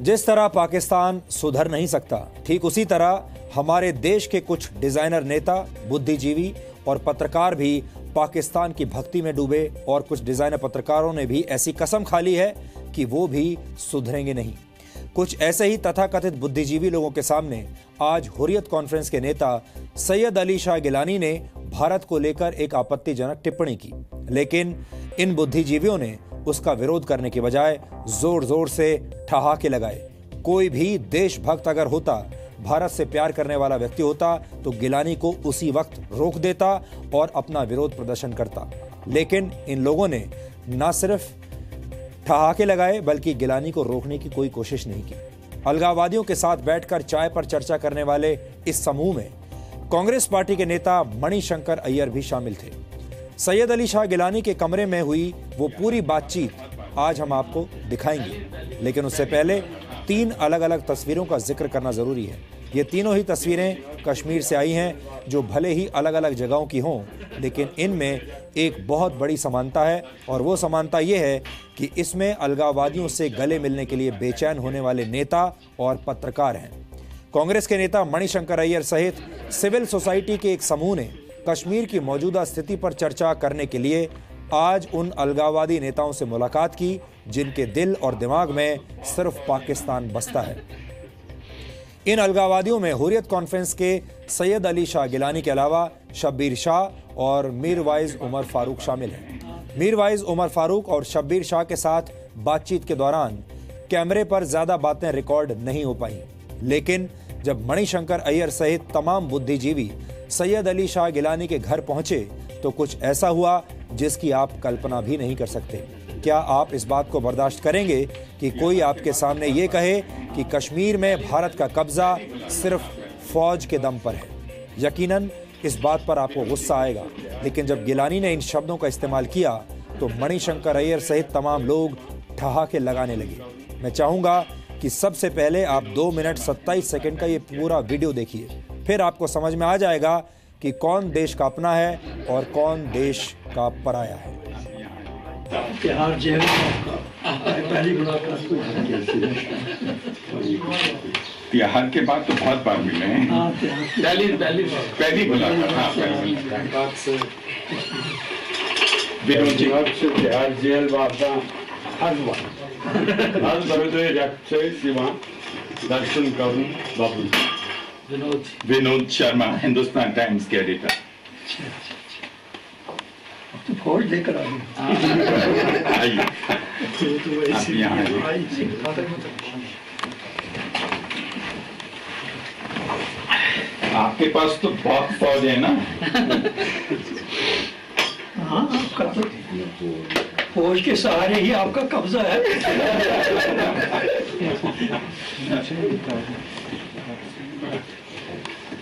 जिस तरह पाकिस्तान सुधर नहीं सकता, ठीक उसी तरह हमारे देश के कुछ डिजाइनर नेता, बुद्धिजीवी और पत्रकार भी पाकिस्तान की भक्ति में डूबे और कुछ डिजाइनर पत्रकारों ने भी ऐसी कसम खा ली है कि वो भी सुधरेंगे नहीं। कुछ ऐसे ही तथाकथित बुद्धिजीवी लोगों के सामने आज हुर्रियत कॉन्फ्रेंस के नेता सैयद अली शाह गिलानी ने भारत को लेकर एक आपत्तिजनक टिप्पणी की, लेकिन इन बुद्धिजीवियों ने उसका विरोध करने के बजाय जोर जोर से ठहाके लगाए। कोई भी देशभक्त अगर होता, भारत से प्यार करने वाला व्यक्ति होता, तो गिलानी को उसी वक्त रोक देता और अपना विरोध प्रदर्शन करता। लेकिन इन लोगों ने न सिर्फ ठहाके लगाए बल्कि गिलानी को रोकने की कोई कोशिश नहीं की। अलगाववादियों के साथ बैठकर चाय पर चर्चा करने वाले इस समूह में कांग्रेस पार्टी के नेता मणिशंकर अय्यर भी शामिल थे। सैयद अली शाह गिलानी के कमरे में हुई वो पूरी बातचीत आज हम आपको दिखाएंगे, लेकिन उससे पहले 3 अलग अलग तस्वीरों का जिक्र करना जरूरी है। ये तीनों ही तस्वीरें कश्मीर से आई हैं, जो भले ही अलग अलग जगहों की हों, लेकिन इनमें एक बहुत बड़ी समानता है, और वो समानता ये है कि इसमें अलगाववादियों से गले मिलने के लिए बेचैन होने वाले नेता और पत्रकार हैं। कांग्रेस के नेता मणिशंकर अय्यर सहित सिविल सोसाइटी के एक समूह ने कश्मीर की मौजूदा स्थिति पर चर्चा करने के लिए आज उन अलगाववादी नेताओं से मुलाकात की जिनके दिल और दिमाग में सिर्फ पाकिस्तान बसता है। इन अलगाववादियों में हुर्रियत कॉन्फ्रेंस के सैयद अली शाह गिलानी के अलावा शब्बीर शाह और मीरवाइज उमर फारूक शामिल हैं। मीरवाइज उमर फारूक और शब्बीर शाह के साथ बातचीत के दौरान कैमरे पर ज्यादा बातें रिकॉर्ड नहीं हो पाई, लेकिन जब मणिशंकर अय्यर सहित तमाम बुद्धिजीवी सैयद अली शाह गिलानी के घर पहुंचे तो कुछ ऐसा हुआ जिसकी आप कल्पना भी नहीं कर सकते। क्या आप इस बात को बर्दाश्त करेंगे कि कोई आपके सामने ये कहे कि कश्मीर में भारत का कब्जा सिर्फ फौज के दम पर है? यकीनन इस बात पर आपको गुस्सा आएगा, लेकिन जब गिलानी ने इन शब्दों का इस्तेमाल किया तो मणिशंकर अय्यर सहित तमाम लोग ठहाके लगाने लगे। मैं चाहूंगा कि सबसे पहले आप 2 मिनट 27 सेकंड का ये पूरा वीडियो देखिए, फिर आपको समझ में आ जाएगा कि कौन देश का अपना है और कौन देश का पराया है। बिहार जेल में पहली मुलाकात बिहार के बाद तो बहुत बार मिले हैं। पहली मुलाकात विनोद जी से बिहार जेल वार्ता हर दर्शन करूं बाबू। विनोद शर्मा, हिंदुस्तान टाइम्स के एडिटर। तो फौज लेकर आइए आप यहाँ आपके पास तो बहुत फौज है ना? हाँ, आपका तो फौज के सहारे ही आपका कब्जा है।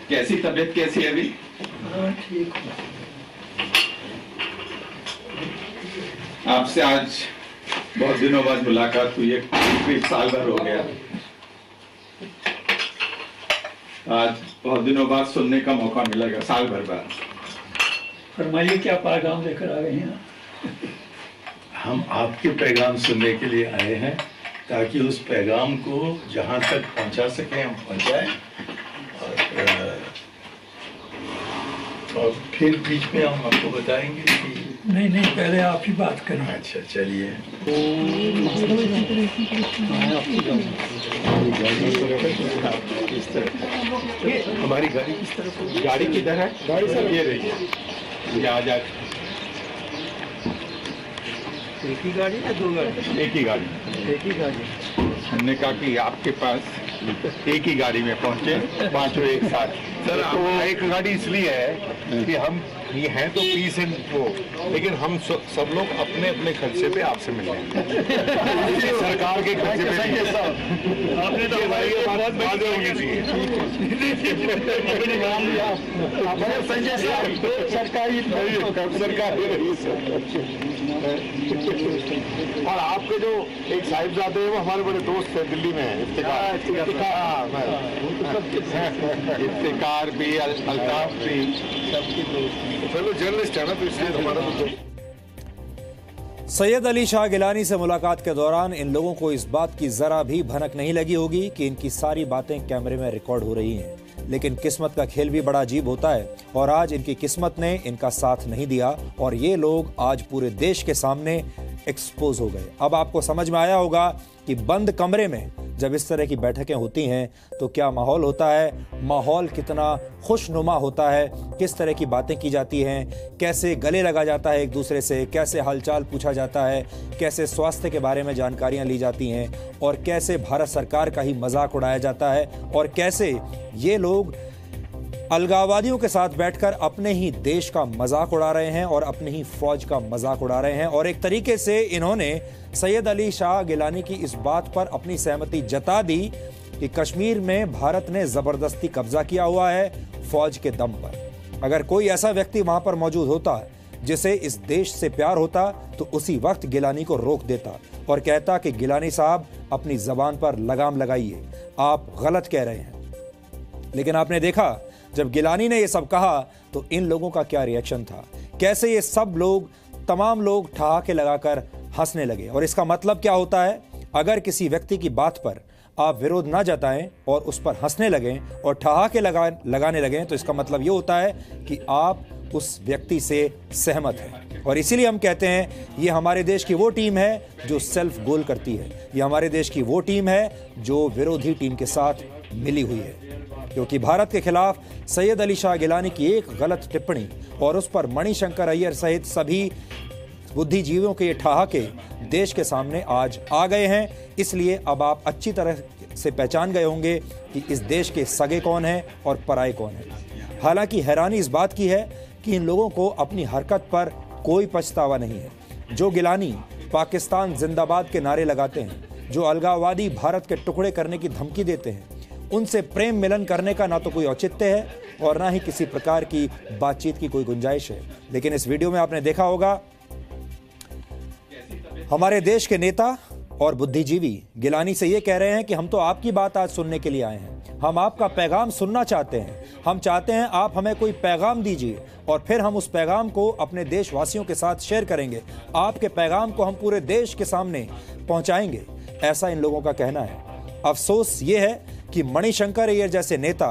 कैसी तबीयत कैसी है अभी? ठीक है। आपसे आज बहुत दिनों बाद मुलाकात हुई है, करीब साल भर हो गया। आज बहुत दिनों बाद सुनने का मौका मिलेगा, साल भर बाद। फरमाइए, क्या पैगाम लेकर आ गए हैं? हम आपके पैगाम सुनने के लिए आए हैं ताकि उस पैगाम को जहां तक पहुंचा सके हम पहुंचाएं, और फिर बीच में हम आपको बताएंगे कि नहीं, पहले आप ही बात करें। अच्छा चलिए। हमारी गाड़ी किस तरफ? गाड़ी किधर है? गाड़ी सर ये रही है, ये आ जाए। एक ही गाड़ी या 2 गाड़ी? एक ही गाड़ी। एक ही गाड़ी। हमने कहा कि आपके पास एक ही गाड़ी में पहुंचे, पांचों एक साथ। सर तो एक गाड़ी इसलिए है कि हम ये हैं तो पीस एंड वो, लेकिन हम सब लोग अपने अपने खर्चे पे आपसे मिल रहे हैं। सरकार के खर्चे पे नहीं। आपने तो वादे होने चाहिए। सरकारी और आपके जो एक साहिबजादे हैं वो हमारे बड़े दोस्त हैं, दिल्ली में है। इफ्तिकार भी, अल्ताफ भी, सबके दोस्त। चलो जर्नलिस्ट है ना, तो इसलिए हमारा तो सैयद अली शाह गिलानी से मुलाकात के दौरान इन लोगों को इस बात की जरा भी भनक नहीं लगी होगी कि इनकी सारी बातें कैमरे में रिकॉर्ड हो रही हैं। लेकिन किस्मत का खेल भी बड़ा अजीब होता है और आज इनकी किस्मत ने इनका साथ नहीं दिया और ये लोग आज पूरे देश के सामने एक्सपोज हो गए। अब आपको समझ में आया होगा कि बंद कमरे में जब इस तरह की बैठकें होती हैं तो क्या माहौल होता है, माहौल कितना खुशनुमा होता है, किस तरह की बातें की जाती हैं, कैसे गले लगा जाता है एक दूसरे से, कैसे हालचाल पूछा जाता है, कैसे स्वास्थ्य के बारे में जानकारियां ली जाती हैं और कैसे भारत सरकार का ही मजाक उड़ाया जाता है और कैसे ये लोग अलगाववादियों के साथ बैठकर अपने ही देश का मजाक उड़ा रहे हैं और अपनी ही फौज का मजाक उड़ा रहे हैं। और एक तरीके से इन्होंने सैयद अली शाह गिलानी की इस बात पर अपनी सहमति जता दी कि कश्मीर में भारत ने जबरदस्ती कब्जा किया हुआ है फौज के दम पर। अगर कोई ऐसा व्यक्ति वहां पर मौजूद होता जिसे इस देश से प्यार होता तो उसी वक्त गिलानी को रोक देता और कहता कि गिलानी साहब अपनी जबान पर लगाम लगाइए, आप गलत कह रहे हैं। लेकिन आपने देखा जब गिलानी ने यह सब कहा तो इन लोगों का क्या रिएक्शन था, कैसे ये सब लोग तमाम लोग ठहाके लगाकर हंसने लगे। और इसका मतलब क्या होता है, अगर किसी व्यक्ति की बात पर आप विरोध ना जताएं और उस पर हंसने लगें और ठहाके लगाने लगें तो इसका मतलब ये होता है कि आप उस व्यक्ति से सहमत हैं। और इसीलिए हम कहते हैं ये हमारे देश की वो टीम है जो सेल्फ गोल करती है, ये हमारे देश की वो टीम है जो विरोधी टीम के साथ मिली हुई है। क्योंकि भारत के खिलाफ सैयद अली शाह गिलानी की एक गलत टिप्पणी और उस पर मणिशंकर अय्यर सहित सभी बुद्धिजीवियों के ये ठहाके देश के सामने आज आ गए हैं। इसलिए अब आप अच्छी तरह से पहचान गए होंगे कि इस देश के सगे कौन हैं और पराए कौन हैं। हालांकि हैरानी इस बात की है कि इन लोगों को अपनी हरकत पर कोई पछतावा नहीं है। जो गिलानी पाकिस्तान जिंदाबाद के नारे लगाते हैं, जो अलगाववादी भारत के टुकड़े करने की धमकी देते हैं, उनसे प्रेम मिलन करने का ना तो कोई औचित्य है और ना ही किसी प्रकार की बातचीत की कोई गुंजाइश है। लेकिन इस वीडियो में आपने देखा होगा हमारे देश के नेता और बुद्धिजीवी गिलानी से ये कह रहे हैं कि हम तो आपकी बात आज सुनने के लिए आए हैं, हम आपका पैगाम सुनना चाहते हैं, हम चाहते हैं आप हमें कोई पैगाम दीजिए और फिर हम उस पैगाम को अपने देशवासियों के साथ शेयर करेंगे, आपके पैगाम को हम पूरे देश के सामने पहुंचाएंगे, ऐसा इन लोगों का कहना है। अफसोस ये है कि मणिशंकर अय्यर जैसे नेता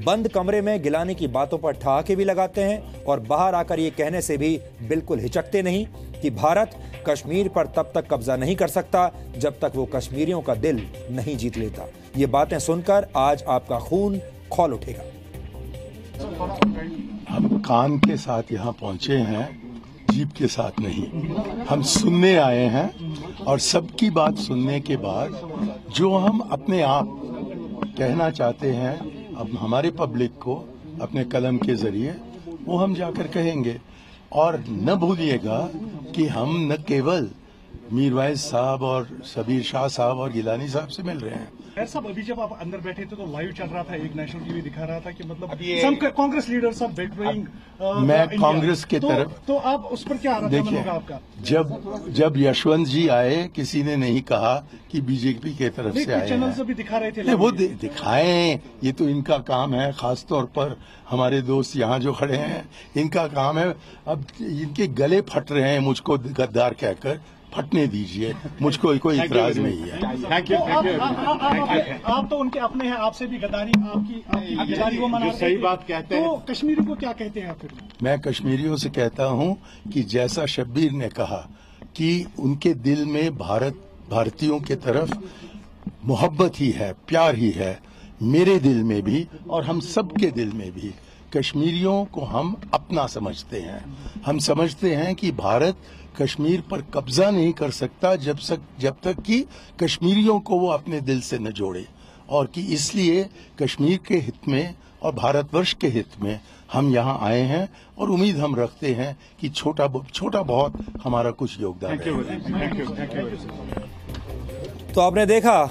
बंद कमरे में गिलानी की बातों पर ठहाके भी लगाते हैं और बाहर आकर ये कहने से भी बिल्कुल हिचकते नहीं कि भारत कश्मीर पर तब तक कब्जा नहीं कर सकता जब तक वो कश्मीरियों का दिल नहीं जीत लेता। ये बातें सुनकर आज आपका खून खौल उठेगा। हम कान के साथ यहाँ पहुंचे हैं, जीप के साथ नहीं। हम सुनने आए हैं और सबकी बात सुनने के बाद जो हम अपने आप कहना चाहते हैं अब हमारे पब्लिक को अपने कलम के जरिए वो हम जाकर कहेंगे। और न भूलिएगा कि हम न केवल मीरवाइज साहब और सबीर शाह साहब और गिलानी साहब से मिल रहे हैं। साहब अभी जब आप अंदर बैठे थे तो लाइव चल रहा था, एक नेशनल टीवी दिखा रहा था कि मतलब some Congress leaders are bettering मैं कांग्रेस के तरफ तो आप उस पर क्या रद्द होगा आपका? जब यशवंत जी आए किसी ने नहीं कहा कि बीजेपी के तरफ से आए चैनल से भी दिखा रहे थे। वो दिखाएं, ये तो इनका काम है। खासतौर पर हमारे दोस्त यहाँ जो खड़े हैं इनका काम है। अब इनके गले फट रहे हैं मुझको गद्दार कहकर, फटने दीजिए, मुझको कोई इतराज नहीं है। आप तो उनके अपने हैं, आपसे भी गद्दारी आपकी गद्दारी वो मना सही बात कहते हैं। तो कश्मीरी को क्या कहते हैं आप फिर? मैं कश्मीरियों से कहता हूं कि जैसा शब्बीर ने कहा कि उनके दिल में भारतीयों के तरफ मोहब्बत ही है, प्यार ही है, मेरे दिल में भी और हम सबके दिल में भी कश्मीरियों को हम अपना समझते हैं। हम समझते हैं कि भारत कश्मीर पर कब्जा नहीं कर सकता जब तक कि कश्मीरियों को वो अपने दिल से न जोड़े, और कि इसलिए कश्मीर के हित में और भारतवर्ष के हित में हम यहाँ आए हैं और उम्मीद हम रखते हैं कि छोटा बहुत हमारा कुछ योगदान है। तो आपने देखा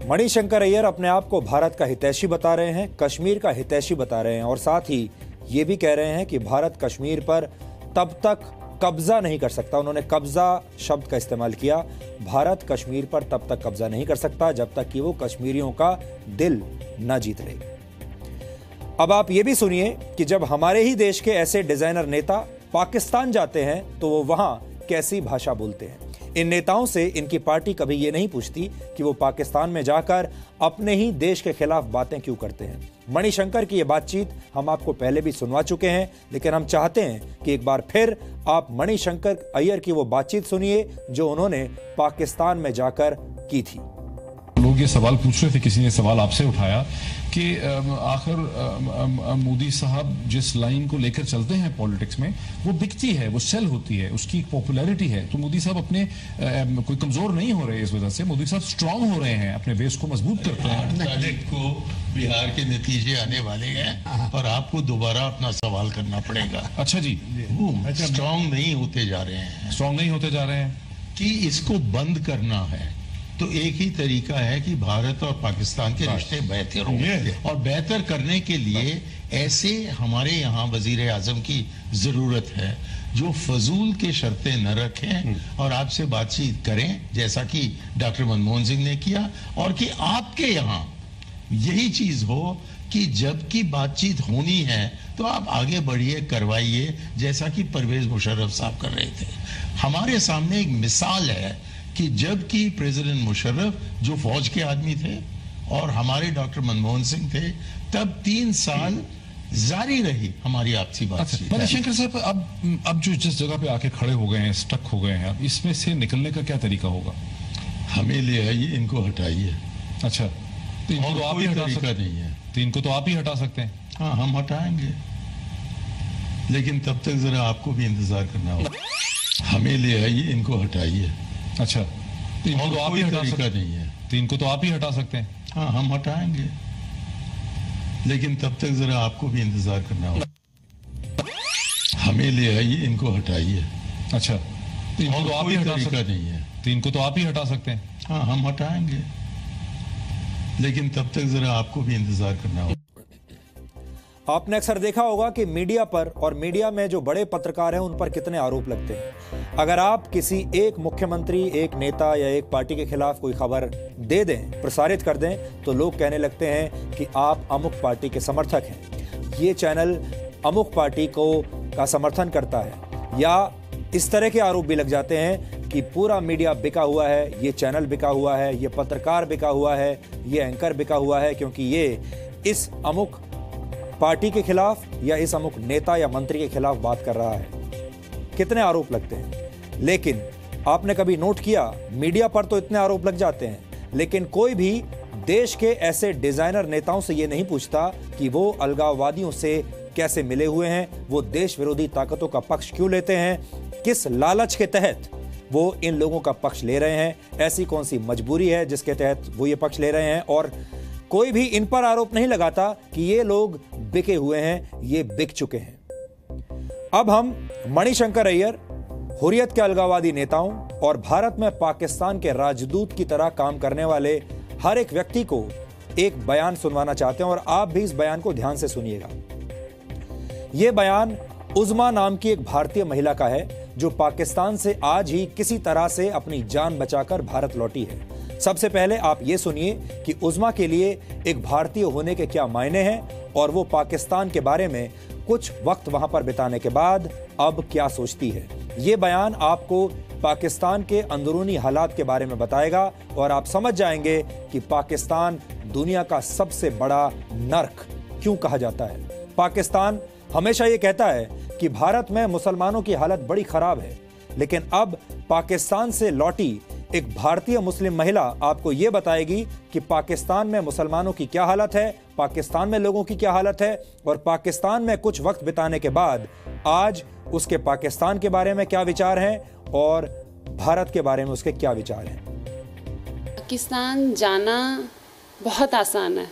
मणिशंकर अय्यर अपने आप को भारत का हितैषी बता रहे हैं, कश्मीर का हितैषी बता रहे हैं और साथ ही ये भी कह रहे हैं कि भारत कश्मीर पर तब तक कब्जा नहीं कर सकता। उन्होंने कब्जा शब्द का इस्तेमाल किया। भारत कश्मीर पर तब तक कब्जा नहीं कर सकता जब तक कि वो कश्मीरियों का दिल न जीत ले। अब आप ये भी सुनिए कि जब हमारे ही देश के ऐसे डिजाइनर नेता पाकिस्तान जाते हैं तो वो वहां कैसी भाषा बोलते हैं। इन नेताओं से इनकी पार्टी कभी ये नहीं पूछती कि वो पाकिस्तान में जाकर अपने ही देश के खिलाफ बातें क्यों करते हैं। मणिशंकर की ये बातचीत हम आपको पहले भी सुनवा चुके हैं, लेकिन हम चाहते हैं कि एक बार फिर आप मणिशंकर अय्यर की वो बातचीत सुनिए जो उन्होंने पाकिस्तान में जाकर की थी। लोग ये सवाल पूछ रहे थे, किसी ने सवाल आपसे उठाया कि आखिर मोदी साहब जिस लाइन को लेकर चलते हैं पॉलिटिक्स में वो बिकती है, वो सेल होती है, उसकी एक पॉपुलैरिटी है, तो मोदी साहब अपने कोई कमजोर नहीं हो रहे इस वजह से, मोदी साहब स्ट्रांग हो रहे हैं, अपने बेस को मजबूत करते हैं। तारीख को बिहार के नतीजे आने वाले हैं और आपको दोबारा अपना सवाल करना पड़ेगा। अच्छा जी, स्ट्रांग नहीं होते जा रहे हैं, स्ट्रांग नहीं होते जा रहे हैं कि इसको बंद करना है तो एक ही तरीका है कि भारत और पाकिस्तान के रिश्ते बेहतर हों, और बेहतर करने के लिए ऐसे हमारे यहाँ वजीर आजम की जरूरत है जो फजूल के शर्तें न रखें और आपसे बातचीत करें जैसा कि डॉक्टर मनमोहन सिंह ने किया, और कि आपके यहाँ यही चीज हो कि जब की बातचीत होनी है तो आप आगे बढ़िए, करवाइए, जैसा कि परवेज मुशर्रफ साहब कर रहे थे। हमारे सामने एक मिसाल है कि जबकि प्रेसिडेंट मुशर्रफ जो फौज के आदमी थे और हमारे डॉक्टर मनमोहन सिंह थे, तब 3 साल जारी रही हमारी आपसी बातचीत। मणिशंकर साहब, अब जो जिस जगह पे आके खड़े हो गए हैं, स्टक हो गए हैं, अब इसमें से निकलने का क्या तरीका होगा? हमें ले आइए, इनको हटाइए। अच्छा, तो इनको तो आप ही हटा सकते नहीं है, तो इनको तो आप ही हटा सकते हैं। हाँ, हम हटाएंगे, लेकिन तब तक जरा आपको भी इंतजार करना होगा। हमें ले आइए, इनको हटाइए। अच्छा, तो इनको तो आप ही हटा सकते नहीं है, तो इनको तो आप ही हटा सकते हैं। हाँ, हम हटाएंगे, लेकिन तब तक जरा आपको भी इंतजार करना होगा। हमें ले आइए, इनको हटाइए। अच्छा, तो इनको तो आप ही हटा सकते नहीं है, तो इनको तो आप ही हटा सकते हैं। हाँ, हम हटाएंगे, लेकिन तब तक जरा आपको भी इंतजार करना होगा। आपने अक्सर देखा होगा कि मीडिया पर और मीडिया में जो बड़े पत्रकार हैं उन पर कितने आरोप लगते हैं। अगर आप किसी एक मुख्यमंत्री, एक नेता या एक पार्टी के खिलाफ कोई खबर दे दें, प्रसारित कर दें, तो लोग कहने लगते हैं कि आप अमुक पार्टी के समर्थक हैं, ये चैनल अमुक पार्टी का समर्थन करता है, या इस तरह के आरोप भी लग जाते हैं कि पूरा मीडिया बिका हुआ है, ये चैनल बिका हुआ है, ये पत्रकार बिका हुआ है, ये एंकर बिका हुआ है, क्योंकि ये इस अमुक पार्टी के खिलाफ या इस अमुक नेता या मंत्री के खिलाफ बात कर रहा है। कितने आरोप लगते हैं। लेकिन आपने कभी नोट किया, मीडिया पर तो इतने आरोप लग जाते हैं, लेकिन कोई भी देश के ऐसे डिजाइनर नेताओं से ये नहीं पूछता कि वो अलगाववादियों से कैसे मिले हुए हैं, वो देश विरोधी ताकतों का पक्ष क्यों लेते हैं, किस लालच के तहत वो इन लोगों का पक्ष ले रहे हैं, ऐसी कौन सी मजबूरी है जिसके तहत वो ये पक्ष ले रहे हैं। और कोई भी इन पर आरोप नहीं लगाता कि ये लोग बिके हुए हैं, ये बिक चुके हैं। अब हम मणिशंकर अय्यर, हुर्रियत के अलगाववादी नेताओं और भारत में पाकिस्तान के राजदूत की तरह काम करने वाले हर एक व्यक्ति को एक बयान सुनवाना चाहते हैं, और आप भी इस बयान को ध्यान से सुनिएगा। यह बयान उज़्मा नाम की एक भारतीय महिला का है जो पाकिस्तान से आज ही किसी तरह से अपनी जान बचाकर भारत लौटी है। सबसे पहले आप ये सुनिए कि उज़्मा के लिए एक भारतीय होने के क्या मायने हैं और वो पाकिस्तान के बारे में कुछ वक्त वहां पर बिताने के बाद अब क्या सोचती है। ये बयान आपको पाकिस्तान के अंदरूनी हालात के बारे में बताएगा और आप समझ जाएंगे कि पाकिस्तान दुनिया का सबसे बड़ा नर्क क्यों कहा जाता है। पाकिस्तान हमेशा ये कहता है कि भारत में मुसलमानों की हालत बड़ी खराब है, लेकिन अब पाकिस्तान से लौटी एक भारतीय मुस्लिम महिला आपको यह बताएगी कि पाकिस्तान में मुसलमानों की क्या हालत है, पाकिस्तान में लोगों की क्या हालत है, और पाकिस्तान में कुछ वक्त बिताने के बाद आज उसके पाकिस्तान के बारे में क्या विचार हैं और भारत के बारे में उसके क्या विचार हैं। पाकिस्तान जाना बहुत आसान है,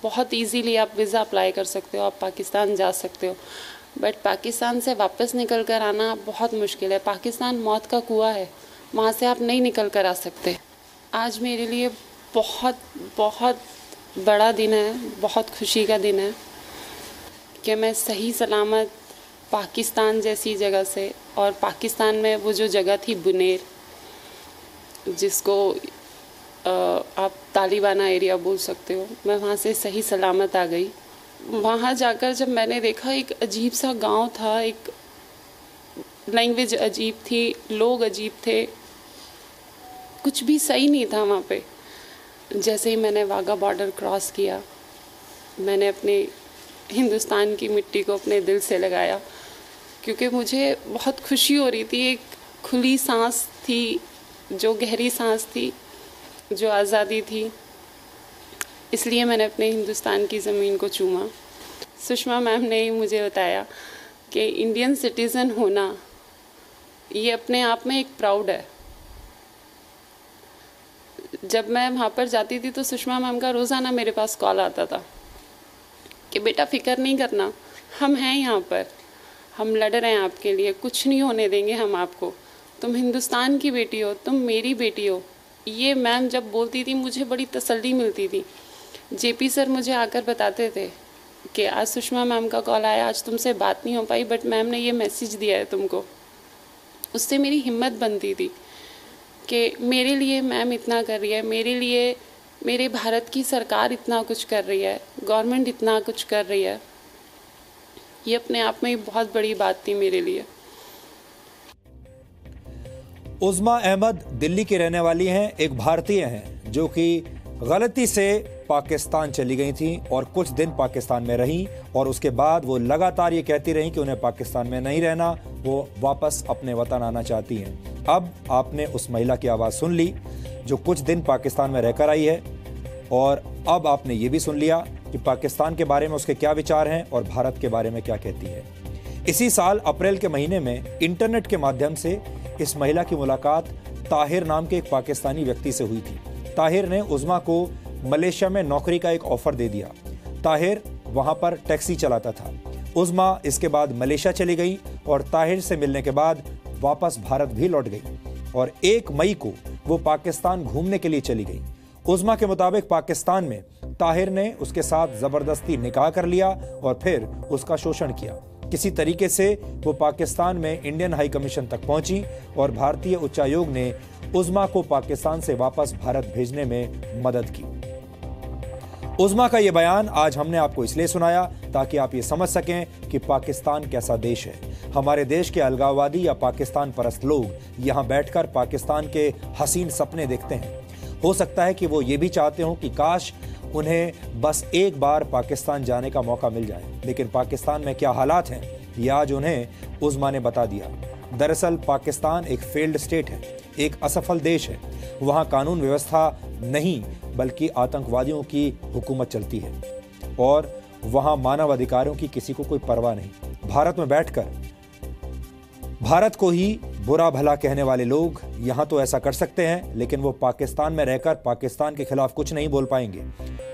बहुत इजीली आप वीज़ा अप्लाई कर सकते हो, आप पाकिस्तान जा सकते हो, बट पाकिस्तान से वापस निकल कर आना बहुत मुश्किल है। पाकिस्तान मौत का कुआं है, वहाँ से आप नहीं निकल कर आ सकते। आज मेरे लिए बहुत बहुत बड़ा दिन है, बहुत खुशी का दिन है कि मैं सही सलामत पाकिस्तान जैसी जगह से, और पाकिस्तान में वो जो जगह थी बुनेर, जिसको आप तालिबाना एरिया बोल सकते हो, मैं वहाँ से सही सलामत आ गई। वहाँ जाकर जब मैंने देखा, एक अजीब सा गांव था, एक लैंग्वेज अजीब थी, लोग अजीब थे, कुछ भी सही नहीं था वहाँ पे। जैसे ही मैंने वाघा बॉर्डर क्रॉस किया, मैंने अपने हिंदुस्तान की मिट्टी को अपने दिल से लगाया, क्योंकि मुझे बहुत खुशी हो रही थी। एक खुली सांस थी, जो गहरी सांस थी, जो आज़ादी थी, इसलिए मैंने अपने हिंदुस्तान की ज़मीन को चूमा। सुषमा मैम ने ही मुझे बताया कि इंडियन सिटीज़न होना ये अपने आप में एक प्राउड है। जब मैं वहाँ पर जाती थी तो सुषमा मैम का रोज़ाना मेरे पास कॉल आता था कि बेटा फ़िक्र नहीं करना, हम हैं यहाँ पर, हम लड़ रहे हैं आपके लिए, कुछ नहीं होने देंगे हम आपको, तुम हिंदुस्तान की बेटी हो, तुम मेरी बेटी हो। ये मैम जब बोलती थी मुझे बड़ी तसल्ली मिलती थी। जेपी सर मुझे आकर बताते थे कि आज सुषमा मैम का कॉल आया, आज तुमसे बात नहीं हो पाई, बट मैम ने ये मैसेज दिया है तुमको। उससे मेरी हिम्मत बनती थी कि मेरे लिए मैम इतना कर रही है, मेरे लिए मेरे भारत की सरकार इतना कुछ कर रही है, गवर्नमेंट इतना कुछ कर रही है। ये अपने आप में बहुत बड़ी बात थी मेरे लिए। उज़्मा अहमद दिल्ली की रहने वाली हैं, एक भारतीय हैं जो कि गलती से पाकिस्तान चली गई थी और कुछ दिन पाकिस्तान में रहीं, और उसके बाद वो लगातार ये कहती रहीं कि उन्हें पाकिस्तान में नहीं रहना, वो वापस अपने वतन आना चाहती हैं। अब आपने उस महिला की आवाज़ सुन ली जो कुछ दिन पाकिस्तान में रहकर आई है, और अब आपने ये भी सुन लिया कि पाकिस्तान के बारे में उसके क्या विचार हैं और भारत के बारे में क्या कहती है। इसी साल अप्रैल के महीने में इंटरनेट के माध्यम से इस महिला की मुलाकात ताहिर नाम के एक पाकिस्तानी व्यक्ति से हुई थी। ताहिर ने उज़्मा को मलेशिया में नौकरी का एक ऑफर दे दिया। ताहिर वहां पर टैक्सी चलाता था। उज़्मा इसके बाद मलेशिया चली गई और ताहिर से मिलने के बाद वापस भारत भी लौट गई, और 1 मई को वो पाकिस्तान घूमने के लिए चली गई। उज़्मा के मुताबिक पाकिस्तान में ताहिर ने उसके साथ जबरदस्ती निकाह कर लिया और फिर उसका शोषण किया। किसी तरीके से वो पाकिस्तान में इंडियन हाई कमीशन तक पहुंची और भारतीय उच्चायोग ने उज़्मा को पाकिस्तान से वापस भारत भेजने में मदद की। उज़्मा का ये बयान आज हमने आपको इसलिए सुनाया ताकि आप ये समझ सकें कि पाकिस्तान कैसा देश है। हमारे देश के अलगाववादी या पाकिस्तान परस्त लोग यहाँ बैठकर पाकिस्तान के हसीन सपने देखते हैं। हो सकता है कि वो ये भी चाहते हो कि काश उन्हें बस एक बार पाकिस्तान जाने का मौका मिल जाए, लेकिन पाकिस्तान में क्या हालात हैं ये आज उन्हें उज़्मा ने बता दिया। दरअसल पाकिस्तान एक फेल्ड स्टेट है, एक असफल देश है। वहाँ कानून व्यवस्था नहीं बल्कि आतंकवादियों की हुकूमत चलती है, और वहाँ मानव अधिकारों की किसी को कोई परवाह नहीं। भारत में बैठकर भारत को ही बुरा भला कहने वाले लोग यहाँ तो ऐसा कर सकते हैं, लेकिन वो पाकिस्तान में रहकर पाकिस्तान के खिलाफ कुछ नहीं बोल पाएंगे।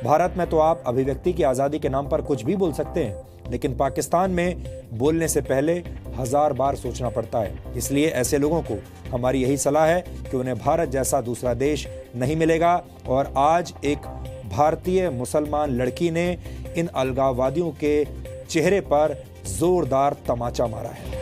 भारत में तो आप अभिव्यक्ति की आज़ादी के नाम पर कुछ भी बोल सकते हैं, लेकिन पाकिस्तान में बोलने से पहले 1000 बार सोचना पड़ता है। इसलिए ऐसे लोगों को हमारी यही सलाह है कि उन्हें भारत जैसा दूसरा देश नहीं मिलेगा। और आज एक भारतीय मुसलमान लड़की ने इन अलगाववादियों के चेहरे पर जोरदार तमाचा मारा है।